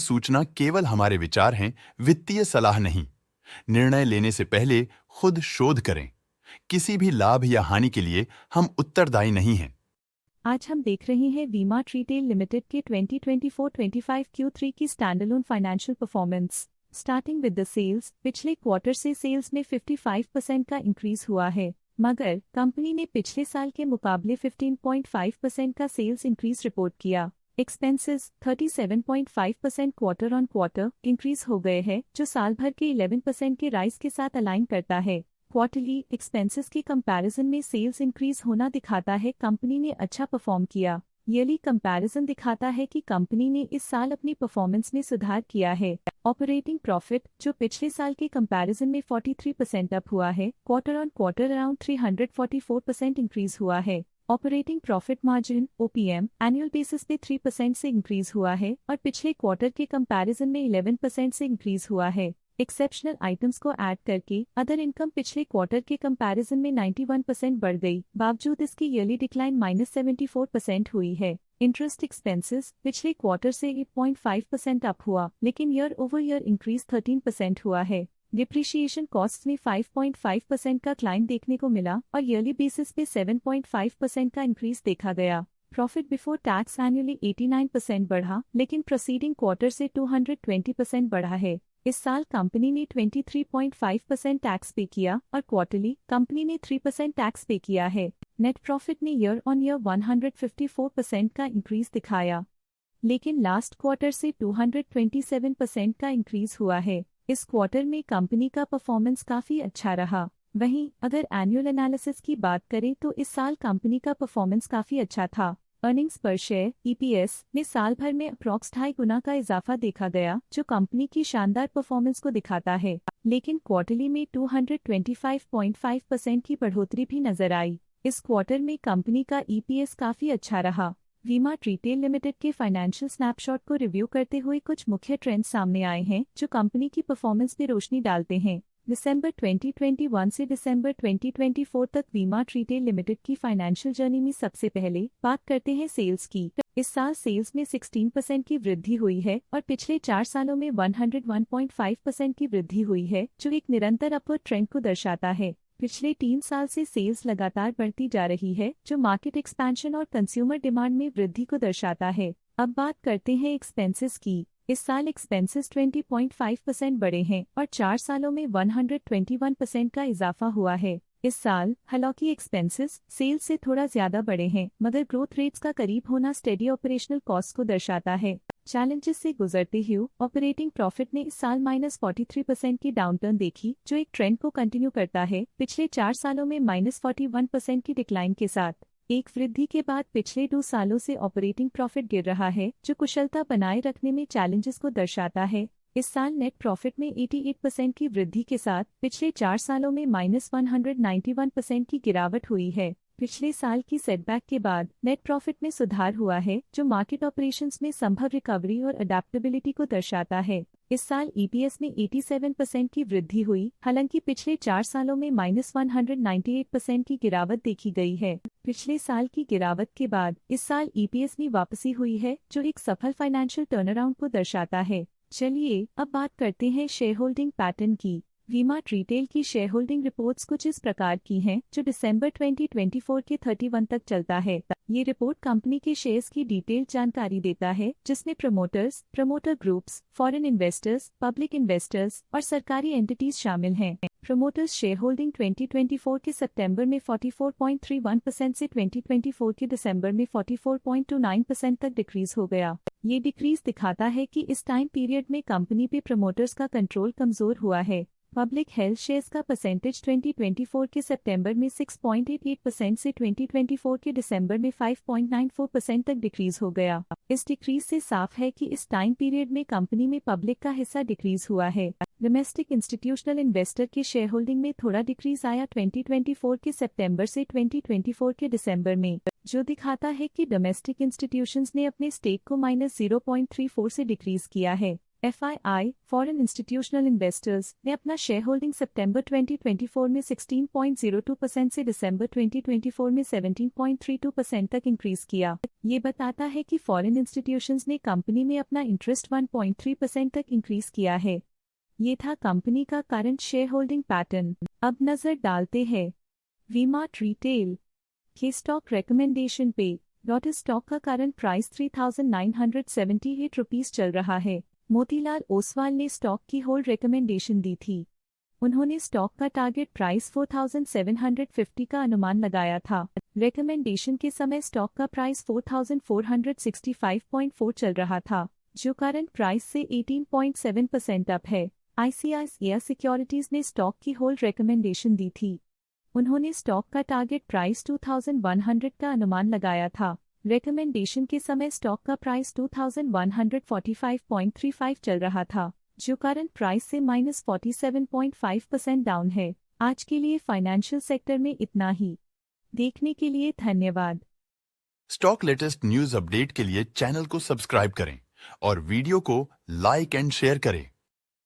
सूचना केवल हमारे विचार हैं, वित्तीय सलाह नहीं। निर्णय लेने से पहले खुद शोध करें। किसी भी लाभ या हानि के लिए हम उत्तरदायी नहीं हैं। आज हम देख रहे हैं वी-मार्ट रिटेल लिमिटेड के 2024-25 Q3 की standalone financial performance. Starting with the sales, पिछले क्वार्टर से सेल्स में 55% का इंक्रीज हुआ है, मगर कंपनी ने पिछले साल के मुकाबले 15.5% का सेल्स इंक्रीज रिपोर्ट किया। Expenses 37.5% quarter on quarter increase हो गए हैं, जो साल भर के 11% के राइज के साथ अलाइन करता है। क्वार्टरली एक्सपेंसेस के कंपैरिजन में सेल्स इंक्रीज होना दिखाता है कंपनी ने अच्छा परफॉर्म किया। ईयरली कंपैरिजन दिखाता है कि कंपनी ने इस साल अपनी परफॉर्मेंस में सुधार किया है। ऑपरेटिंग प्रॉफिट, जो पिछले साल के कंपैरिजन में 43% अप हुआ है, quarter on quarter around 344% increase हुआ है। Operating profit margin OPM annual basis पे 3% से इंक्रीज हुआ है और पिछले क्वार्टर के कंपैरिजन में 11% से इंक्रीज हुआ है। एक्सेप्शनल आइटम्स को ऐड करके अदर इनकम पिछले क्वार्टर के कंपैरिजन में 91% बढ़ गई, बावजूद इसकी ईयरली डिक्लाइन -74% हुई है। इंटरेस्ट एक्सपेंसेस पिछले क्वार्टर से 8.5% अप हुआ, लेकिन ईयर ओवर ईयर इंक्रीज 13% हुआ है। डिप्रिशिएशन कॉस्ट में 5.5% का क्लाइम देखने को मिला और ईयरली बेसिस पे 7.5% का इंक्रीज देखा गया। प्रॉफिट बिफोर टैक्स एनुअली 89% बढ़ा, लेकिन प्रोसीडिंग क्वार्टर से 220% बढ़ा है। इस साल कंपनी ने 23.5% टैक्स पे किया और क्वार्टरली कंपनी ने 3% टैक्स पे किया है। नेट प्रॉफिट ने ईयर ऑन ईयर 154% का इंक्रीज दिखाया, लेकिन लास्ट क्वार्टर से 227% का इंक्रीज हुआ है। इस क्वार्टर में कंपनी का परफॉर्मेंस काफी अच्छा रहा। वहीं अगर एनुअल एनालिसिस की बात करें तो इस साल कंपनी का परफॉर्मेंस काफी अच्छा था। अर्निंग्स पर शेयर EPS में साल भर में अप्रॉक्स 2.5 गुना का इजाफा देखा गया, जो कंपनी की शानदार परफॉर्मेंस को दिखाता है। लेकिन क्वार्टरली में 225.5% की बढ़ोतरी भी नजर आई। इस क्वार्टर में कंपनी का EPS काफी अच्छा रहा। वी-मार्ट रिटेल लिमिटेड के फाइनेंशियल स्नैपशॉट को रिव्यू करते हुए कुछ मुख्य ट्रेंड्स सामने आए हैं, जो कंपनी की परफॉर्मेंस पर रोशनी डालते हैं। दिसंबर 2021 से दिसंबर 2024 तक वी-मार्ट रिटेल लिमिटेड की फाइनेंशियल जर्नी में सबसे पहले बात करते हैं सेल्स की। इस साल सेल्स में 16% की वृद्धि हुई है और पिछले 4 सालों में 101.5% की वृद्धि हुई है, जो एक निरंतर अपवर्ड ट्रेंड को दर्शाता है। पिछले 3 साल से सेल्स लगातार बढ़ती जा रही है, जो मार्केट एक्सपेंशन और कंज्यूमर डिमांड में वृद्धि को दर्शाता है। अब बात करते हैं एक्सपेंसेस की। इस साल एक्सपेंसेस 20.5% बढ़े हैं और 4 सालों में 121% का इजाफा हुआ है। इस साल हालांकि एक्सपेंसेस सेल्स से थोड़ा ज्यादा बढ़े हैं, मगर ग्रोथ रेट्स का करीब होना स्टेडी ऑपरेशनल कॉस्ट को दर्शाता है। चैलेंजेस से गुजरते हुए ऑपरेटिंग प्रॉफिट ने इस साल -43% की डाउनटर्न देखी, जो एक ट्रेंड को कंटिन्यू करता है, पिछले 4 सालों में -41% की डिक्लाइन के साथ। एक वृद्धि के बाद पिछले 2 सालों से ऑपरेटिंग प्रॉफिट गिर रहा है, जो कुशलता बनाए रखने में चैलेंजेस को दर्शाता है। इस साल नेट प्रॉफिट में 88% की वृद्धि के साथ पिछले 4 सालों में -191% की गिरावट हुई है। पिछले साल की सेटबैक के बाद नेट प्रॉफिट में सुधार हुआ है, जो मार्केट ऑपरेशंस में संभव रिकवरी और अडेप्टेबिलिटी को दर्शाता है। इस साल EPS में 87% की वृद्धि हुई, हालांकि पिछले 4 सालों में -198% की गिरावट देखी गई है। पिछले साल की गिरावट के बाद इस साल EPS में वापसी हुई है, जो एक सफल फाइनेंशियल टर्नअराउंड को दर्शाता है। चलिए अब बात करते हैं शेयर होल्डिंग पैटर्न की। वी-मार्ट रिटेल की शेयर होल्डिंग रिपोर्ट्स कुछ इस प्रकार की हैं, जो दिसंबर 2024 के 31 तक चलता है। ये रिपोर्ट कंपनी के शेयर्स की डिटेल जानकारी देता है, जिसमें promoters, promoter groups, foreign investors, public investors और सरकारी एंटिटीज शामिल हैं। प्रमोटर्स शेयर होल्डिंग 2024 के सितंबर में 44.31% से 2024 के दिसंबर में 44.29% तक डिक्रीज हो गया। ये डिक्रीज दिखाता है कि इस टाइम पीरियड में कंपनी पे प्रमोटर्स का कंट्रोल कमजोर हुआ है। पब्लिक हेल्थ शेयर्स का परसेंटेज 2024 के सितंबर में 6.88% से 2024 के दिसंबर में 5.94% तक डिक्रीज हो गया। इस डिक्रीज से साफ है कि इस टाइम पीरियड में कंपनी में पब्लिक का हिस्सा डिक्रीज हुआ है। डोमेस्टिक इंस्टीट्यूशनल इन्वेस्टर के शेयर होल्डिंग में थोड़ा डिक्रीज आया 2024 के सितंबर से 2024 के दिसंबर में, जो दिखाता है कि डोमेस्टिक इंस्टीट्यूशंस ने अपने स्टेक को -0.34 से डिक्रीज किया है। FII, फॉरेन इंस्टीट्यूशनल इन्वेस्टर्स ने अपना शेयर होल्डिंग सितंबर 2024 में 16.02% से दिसंबर 2024 में 17.32% तक इंक्रीज किया। ये बताता है कि फॉरेन इंस्टीट्यूशंस ने कंपनी में अपना इंटरेस्ट 1.3% तक इंक्रीज किया है। ये था कंपनी का करंट शेयर होल्डिंग पैटर्न। अब नजर डालते हैं वी-मार्ट रिटेल के स्टॉक रिकमेंडेशन पे। लॉटस स्टॉक का करंट प्राइस 3,978 रुपीस चल रहा है। मोतीलाल ओसवाल ने स्टॉक की होल्ड रिकमेंडेशन दी थी। उन्होंने स्टॉक का टारगेट प्राइस 4,750 का अनुमान लगाया था। रिकमेंडेशन के समय स्टॉक का प्राइस 4,465.4 चल रहा था, जो करंट प्राइस से 18.7% अप है। ICICI सिक्योरिटीज ने स्टॉक की होल्ड रिकमेंडेशन दी थी। उन्होंने स्टॉक का टारगेट प्राइस 2,100 का अनुमान लगाया था। रिकमेंडेशन के समय स्टॉक का प्राइस 2,145.35 चल रहा था, जो करंट प्राइस से -47.5% डाउन है। आज के लिए फाइनेंशियल सेक्टर में इतना ही। देखने के लिए धन्यवाद। स्टॉक लेटेस्ट न्यूज अपडेट के लिए चैनल को सब्सक्राइब करें और वीडियो को लाइक एंड शेयर करें।